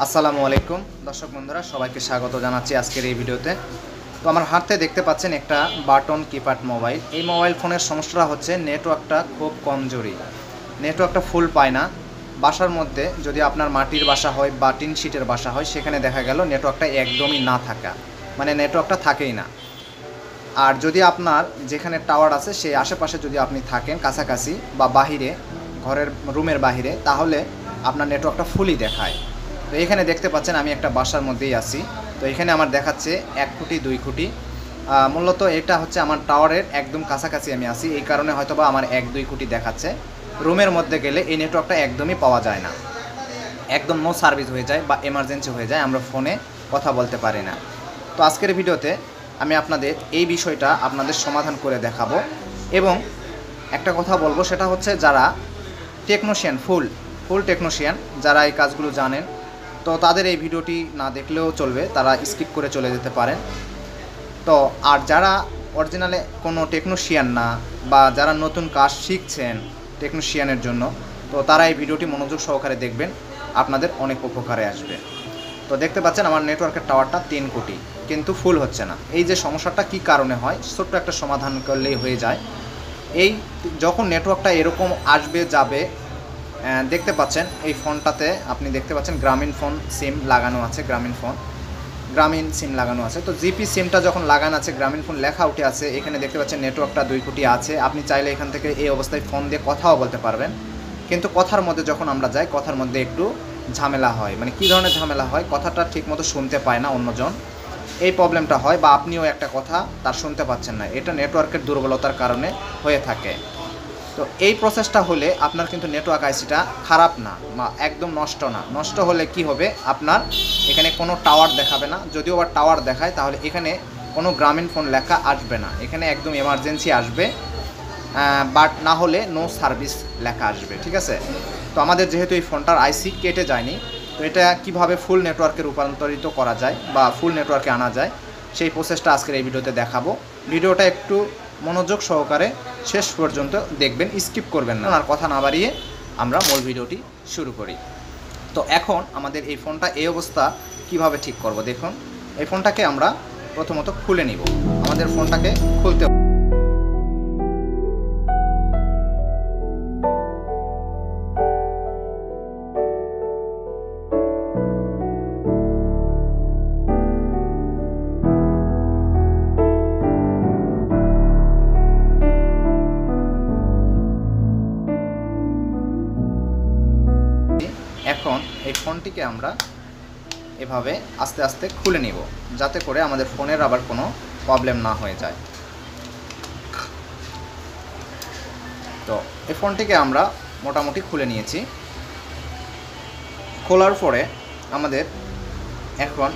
আসসালামু আলাইকুম দর্শক বন্ধুরা, সবাইকে স্বাগত জানাচ্ছি আজকের এই ভিডিওতে। তো আমার হাতে দেখতে পাচ্ছেন একটা বাটন কিপ্যাড মোবাইল। এই মোবাইল ফোনের সমস্যাটা হচ্ছে নেটওয়ার্কটা খুব কমজোরি, নেটওয়ার্কটা ফুল পায় না। বাসার মধ্যে যদি আপনার মাটির বাসা হয় বা টিন শিটের বাসা হয়, সেখানে দেখা গেল নেটওয়ার্কটা একদমই না থাকা, মানে নেটওয়ার্কটা থাকেই না। আর যদি আপনার যেখানে টাওয়ার আছে সেই আশেপাশে যদি আপনি থাকেন কাছাকাছি বা বাহিরে, ঘরের রুমের বাহিরে, তাহলে আপনার নেটওয়ার্কটা ফুলই দেখায়। তো এখানে দেখতে পাচ্ছেন আমি একটা বাসার মধ্যেই আছি। তো এখানে আমার দেখাচ্ছে 1 খুঁটি 2 খুঁটি। মূলত এটা হচ্ছে আমার টাওয়ারের একদম কাছাকাছি আমি আছি, এই কারণে হয়তোবা আমার 1-2 খুঁটি দেখাচ্ছে। রুমের মধ্যে গেলে এই নেটওয়ার্কটা একদমই পাওয়া যায় না, একদম নো সার্ভিস হয়ে যায় বা এমার্জেন্সি হয়ে যায়, আমরা ফোনে কথা বলতে পারি না। তো আজকের ভিডিওতে আমি আপনাদের এই বিষয়টা আপনাদের সমাধান করে দেখাবো। এবং একটা কথা বলবো, সেটা হচ্ছে যারা টেকনোশিয়ান, ফুল টেকনোশিয়ান, যারা এই কাজগুলো জানেন, তো তাদের এই ভিডিওটি না দেখলেও চলবে, তারা স্কিপ করে চলে যেতে পারেন। তো আর যারা অরিজিনালে কোনো টেকনোশিয়ান না, বা যারা নতুন কাজ শিখছেন টেকনোশিয়ানের জন্য, তো তারা এই ভিডিওটি মনোযোগ সহকারে দেখবেন, আপনাদের অনেক উপকারে আসবে। তো দেখতে পাচ্ছেন আমার নেটওয়ার্কের টাওয়ারটা 3 কোটি, কিন্তু ফুল হচ্ছে না। এই যে সমস্যাটা কী কারণে হয়, ছোট্ট একটা সমাধান করলেই হয়ে যায়। এই যখন নেটওয়ার্কটা এরকম আসবে যাবে, দেখতে পাচ্ছেন এই ফোনটাতে আপনি দেখতে পাচ্ছেন গ্রামীণ ফোন সিম লাগানো আছে, গ্রামীণ সিম লাগানো আছে। তো জিপি সিমটা যখন লাগানো আছে, গ্রামীণ ফোন লেখা উঠে আছে, এখানে দেখতে পাচ্ছেন নেটওয়ার্কটা 2 কোটি আছে। আপনি চাইলে এখান থেকে এই অবস্থায় ফোন দিয়ে কথাও বলতে পারবেন, কিন্তু কথার মধ্যে যখন আমরা যাই, কথার মধ্যে একটু ঝামেলা হয়। মানে কী ধরনের ঝামেলা হয়, কথাটা ঠিকমতো শুনতে পায় না অন্যজন, এই প্রবলেমটা হয়। বা আপনিও একটা কথা তার শুনতে পাচ্ছেন না, এটা নেটওয়ার্কের দুর্বলতার কারণে হয়ে থাকে। তো এই প্রসেসটা হলে আপনার কিন্তু নেটওয়ার্ক আইসিটা খারাপ না বা একদম নষ্ট না। নষ্ট হলে কি হবে, আপনার এখানে কোনো টাওয়ার দেখাবে না। যদিও আবার টাওয়ার দেখায়, তাহলে এখানে কোনো গ্রামীণ ফোন লেখা আসবে না, এখানে একদম এমার্জেন্সি আসবে, বাট না হলে নো সার্ভিস লেখা আসবে। ঠিক আছে। তো আমাদের যেহেতু এই ফোনটার আইসি কেটে যায়নি, তো এটা কিভাবে ফুল নেটওয়ার্কে রূপান্তরিত করা যায় বা ফুল নেটওয়ার্কে আনা যায়, সেই প্রসেসটা আজকের এই ভিডিওতে দেখাবো। ভিডিওটা একটু মনোযোগ সহকারে শেষ পর্যন্ত দেখবেন, স্কিপ করবেন না। আর কথা না বাড়িয়ে আমরা মূল ভিডিওটি শুরু করি। তো এখন আমাদের এই ফোনটা এই অবস্থা কিভাবে ঠিক করব, দেখুন। এই ফোনটাকে আমরা প্রথমত খুলে নিব। আমাদের ফোনটাকে খুলতে এখন এই ফোনটিকে আমরা এভাবে আস্তে আস্তে খুলে নিব, যাতে করে আমাদের ফোনের আবার কোনো প্রবলেম না হয়ে যায়। তো এই ফোনটিকে আমরা মোটামুটি খুলে নিয়েছি। খোলার পরে আমাদের এখন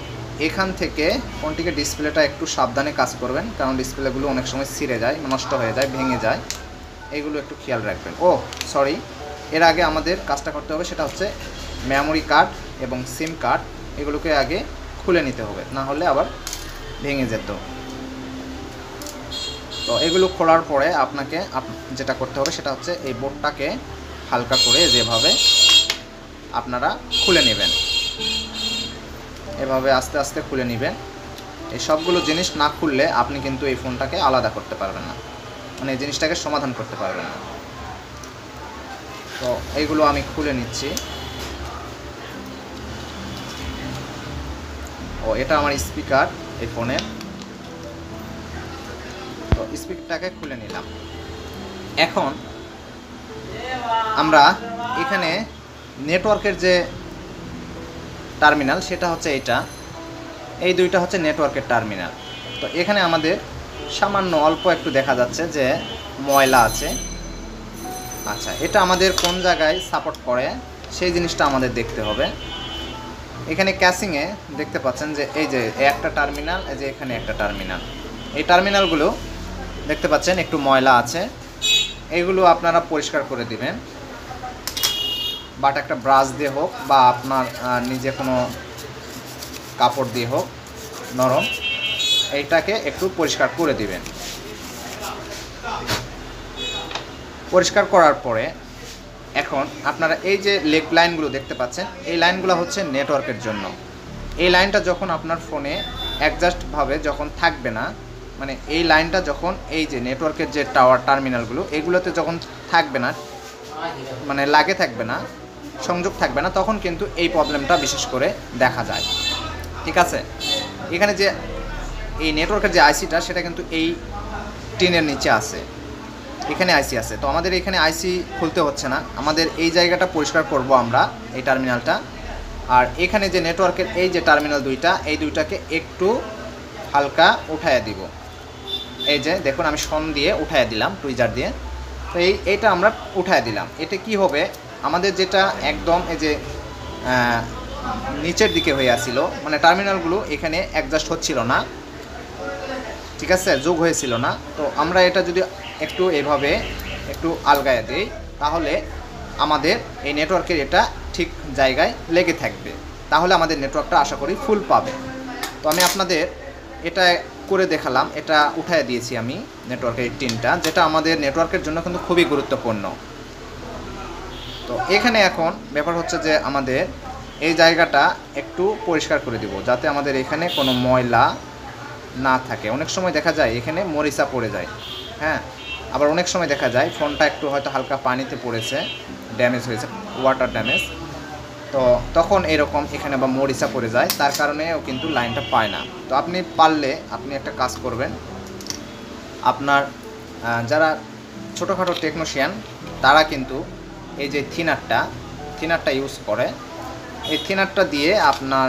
এখান থেকে ফোনটিকে ডিসপ্লেটা একটু সাবধানে কাজ করবেন, কারণ ডিসপ্লেগুলো অনেক সময় ছিঁড়ে যায়, নষ্ট হয়ে যায়, ভেঙে যায়, এইগুলো একটু খেয়াল রাখবেন। সরি, এর আগে আমাদের কাজটা করতে হবে, সেটা হচ্ছে মেমোরি কার্ড এবং সিম কার্ড, এগুলোকে আগে খুলে নিতে হবে, না হলে আবার ভেঙে যেত। তো এগুলো খোলার পরে আপনাকে যেটা করতে হবে, সেটা হচ্ছে এই বোর্ডটাকে হালকা করে যেভাবে আপনারা খুলে নেবেন, এভাবে আস্তে আস্তে খুলে নেবেন। এই সবগুলো জিনিস না খুললে আপনি কিন্তু এই ফোনটাকে আলাদা করতে পারবেন না, মানে এই জিনিসটাকে সমাধান করতে পারবেন না। তো এইগুলো আমি খুলে নিচ্ছি। এটা আমার স্পিকার এই ফোনের। তো স্পিকারটাকে খুলে নিলাম। এখন আমরা এখানে নেটওয়ার্কের যে টার্মিনাল, সেটা হচ্ছে এই দুইটা হচ্ছে নেটওয়ার্কের টার্মিনাল। তো এখানে আমাদের সামান্য অল্প একটু দেখা যাচ্ছে যে ময়লা আছে। আচ্ছা, এটা আমাদের কোন জায়গায় সাপোর্ট করে সেই জিনিসটা আমাদের দেখতে হবে। এখানে ক্যাসিংয়ে দেখতে পাচ্ছেন যে এই যে একটা টার্মিনাল, এই যে এখানে একটা টার্মিনাল, এই টার্মিনালগুলো দেখতে পাচ্ছেন একটু ময়লা আছে। এইগুলো আপনারা পরিষ্কার করে দিবেন, বাট একটা ব্রাশ দিয়ে হোক বা আপনার নিজে কোনো কাপড় দিয়ে হোক নরম, এইটাকে একটু পরিষ্কার করে দিবেন। পরিষ্কার করার পরে এখন আপনারা এই যে লেগ লাইনগুলো দেখতে পাচ্ছেন, এই লাইনগুলো হচ্ছে নেটওয়ার্কের জন্য। এই লাইনটা যখন আপনার ফোনে অ্যাডজাস্টভাবে যখন থাকবে না, মানে এই লাইনটা যখন এই যে নেটওয়ার্কের যে টাওয়ার টার্মিনালগুলো এগুলোতে যখন থাকবে না, মানে লাগে থাকবে না, সংযোগ থাকবে না, তখন কিন্তু এই প্রবলেমটা বিশেষ করে দেখা যায়। ঠিক আছে, এখানে যে এই নেটওয়ার্কের যে আইসিটা সেটা কিন্তু এই টিনের নিচে আছে, এখানে আইসি আছে। তো আমাদের এখানে আইসি খুলতে হচ্ছে না, আমাদের এই জায়গাটা পরিষ্কার করব আমরা, এই টার্মিনালটা। আর এখানে যে নেটওয়ার্কের এই যে টার্মিনাল দুইটা, এই দুইটাকে একটু হালকা উঠাইয়া দিব। এই যে দেখুন আমি শন দিয়ে উঠাইয়া দিলাম, টুইজার দিয়ে। তো এইটা আমরা উঠাইয়া দিলাম। এতে কি হবে, আমাদের যেটা একদম এই যে নিচের দিকে হয়ে আসছিল, মানে টার্মিনালগুলো এখানে অ্যাডজাস্ট হচ্ছিল না, ঠিক আছে, যোগ হয়েছিল না। তো আমরা এটা যদি একটু এভাবে একটু আলগায় দিই, তাহলে আমাদের এই নেটওয়ার্কের এটা ঠিক জায়গায় লেগে থাকবে, তাহলে আমাদের নেটওয়ার্কটা আশা করি ফুল পাবে। তো আমি আপনাদের এটা করে দেখালাম, এটা উঠায় দিয়েছি আমি নেটওয়ার্কের টিনটা, যেটা আমাদের নেটওয়ার্কের জন্য কিন্তু খুবই গুরুত্বপূর্ণ। তো এখানে এখন ব্যাপার হচ্ছে যে আমাদের এই জায়গাটা একটু পরিষ্কার করে দিব, যাতে আমাদের এখানে কোনো ময়লা না থাকে। অনেক সময় দেখা যায় এখানে মরিচা পড়ে যায়, হ্যাঁ, আবার অনেক সময় দেখা যায় ফোনটা একটু হয়তো হালকা পানিতে পড়েছে, ড্যামেজ হয়েছে, ওয়াটার ড্যামেজ, তো তখন এরকম এখানে বা মরিচা পড়ে যায়, তার কারণেও কিন্তু লাইনটা পায় না। তো আপনি পারলে আপনি একটা কাজ করবেন, আপনার যারা ছোটোখাটো টেকনিশিয়ান তারা কিন্তু এই যে থিনারটা ইউজ করে, এই থিনারটা দিয়ে আপনার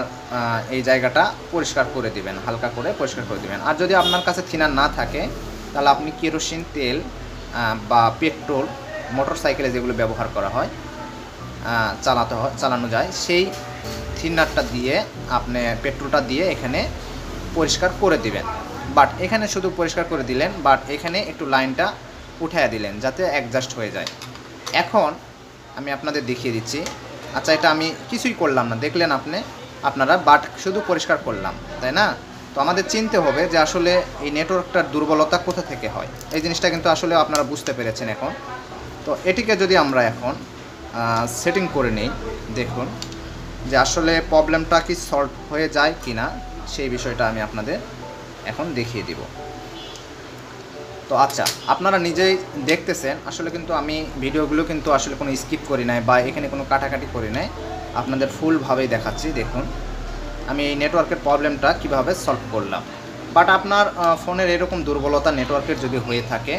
এই জায়গাটা পরিষ্কার করে দিবেন, হালকা করে পরিষ্কার করে দিবেন। আর যদি আপনার কাছে থিনার না থাকে, তাহলে আপনি কেরোসিন তেল বা পেট্রোল, মোটর সাইকেলে যেগুলো ব্যবহার করা হয়, চালানো যায়, সেই থিনারটা দিয়ে আপনি পেট্রোলটা দিয়ে এখানে পরিষ্কার করে দিবেন। বাট এখানে শুধু পরিষ্কার করে দিলেন, বাট এখানে একটু লাইনটা উঠাইয়া দিলেন যাতে অ্যাডজাস্ট হয়ে যায়। এখন আমি আপনাদের দেখিয়ে দিচ্ছি। আচ্ছা, এটা আমি কিছুই করলাম না, দেখলেন আপনারা, বাট শুধু পরিষ্কার করলাম, তাই না? তো আমাদের চিনতে হবে যে আসলে এই নেটওয়ার্কটার দুর্বলতা কোথা থেকে হয়, এই জিনিসটা কিন্তু আসলে আপনারা বুঝতে পেরেছেন এখন। তো এটিকে যদি আমরা এখন সেটিং করে নেই, দেখুন যে আসলে প্রবলেমটা কি সলভ হয়ে যায় কি না, সেই বিষয়টা আমি আপনাদের এখন দেখিয়ে দিব। তো আচ্ছা, আপনারা নিজেই দেখতেছেন, আসলে কিন্তু আমি ভিডিওগুলো কিন্তু আসলে কোনো স্কিপ করি নাই বা এখানে কোনো কাটাকাটি করি নাই, আপনাদের ফুলভাবেই দেখাচ্ছি। দেখুন আমি এই নেটওয়ার্কের প্রবলেমটা কিভাবে সলভ করলাম। বাট আপনার ফোনের এরকম দুর্বলতা নেটওয়ার্কের যদি হয়ে থাকে,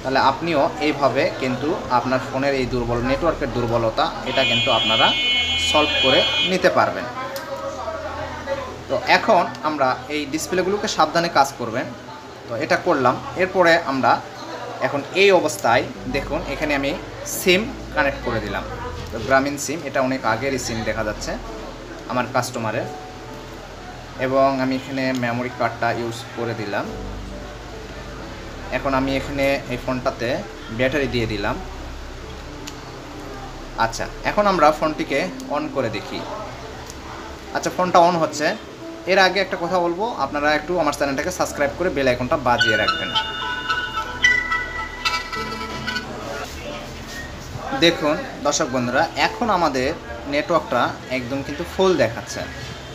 তাহলে আপনিও এইভাবে কিন্তু আপনার ফোনের এই নেটওয়ার্কের দুর্বলতা, এটা কিন্তু আপনারা সলভ করে নিতে পারবেন। তো এখন আমরা এই ডিসপ্লেগুলোকে সাবধানে কাজ করবেন। তো এটা করলাম, এরপরে আমরা এখন এই অবস্থায় দেখুন এখানে আমি সিম কানেক্ট করে দিলাম। তো গ্রামীণ সিম, এটা অনেক আগেরই সিম দেখা যাচ্ছে আমার কাস্টমারের, এবং আমি এখানে মেমোরি কার্ডটা ইউজ করে দিলাম। এখন আমি এখানে এই ফোনটাতে ব্যাটারি দিয়ে দিলাম। আচ্ছা, এখন আমরা ফোনটিকে অন করে দেখি। আচ্ছা, ফোনটা অন হচ্ছে। এর আগে একটা কথা বলবো, আপনারা একটু আমার চ্যানেলটাকে সাবস্ক্রাইব করে বেল আইকনটা বাজিয়ে রাখবেন। দেখুন দর্শক বন্ধুরা, এখন আমাদের নেটওয়ার্কটা একদম কিন্তু ফুল দেখাচ্ছে,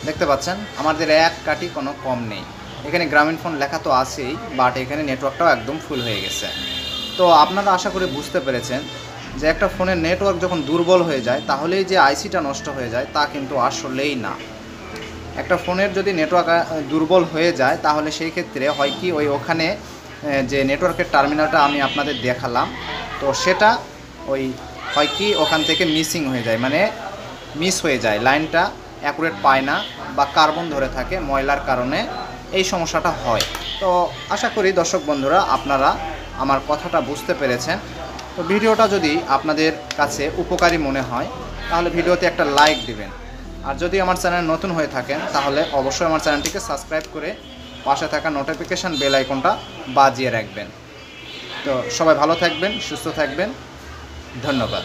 দেখতে পাচ্ছেন, আমাদের এক কাটি কোনো কম নেই। এখানে গ্রামীণ ফোন লেখা তো আছেই, বাট এখানে নেটওয়ার্কটাও একদম ফুল হয়ে গেছে। তো আপনারা আশা করি বুঝতে পেরেছেন যে একটা ফোনের নেটওয়ার্ক যখন দুর্বল হয়ে যায়, তাহলেই যে আইসিটা নষ্ট হয়ে যায় তা কিন্তু আসলেই না। একটা ফোনের যদি নেটওয়ার্ক দুর্বল হয়ে যায়, তাহলে সেই ক্ষেত্রে হয় কি, ওখানে যে নেটওয়ার্কের টার্মিনালটা আমি আপনাদের দেখালাম, তো সেটা হয় কি ওখান থেকে মিসিং হয়ে যায়, মানে মিস হয়ে যায়, লাইনটা অ্যাকুরেট পায় না বা কার্বন ধরে থাকে, ময়লার কারণে এই সমস্যাটা হয়। তো আশা করি দর্শক বন্ধুরা আপনারা আমার কথাটা বুঝতে পেরেছেন। তো ভিডিওটা যদি আপনাদের কাছে উপকারী মনে হয়, তাহলে ভিডিওতে একটা লাইক দিবেন। আর যদি আমার চ্যানেল নতুন হয়ে থাকেন, তাহলে অবশ্যই আমার চ্যানেলটিকে সাবস্ক্রাইব করে পাশে থাকা নোটিফিকেশান বেল আইকনটা বাজিয়ে রাখবেন। তো সবাই ভালো থাকবেন, সুস্থ থাকবেন, ধন্যবাদ।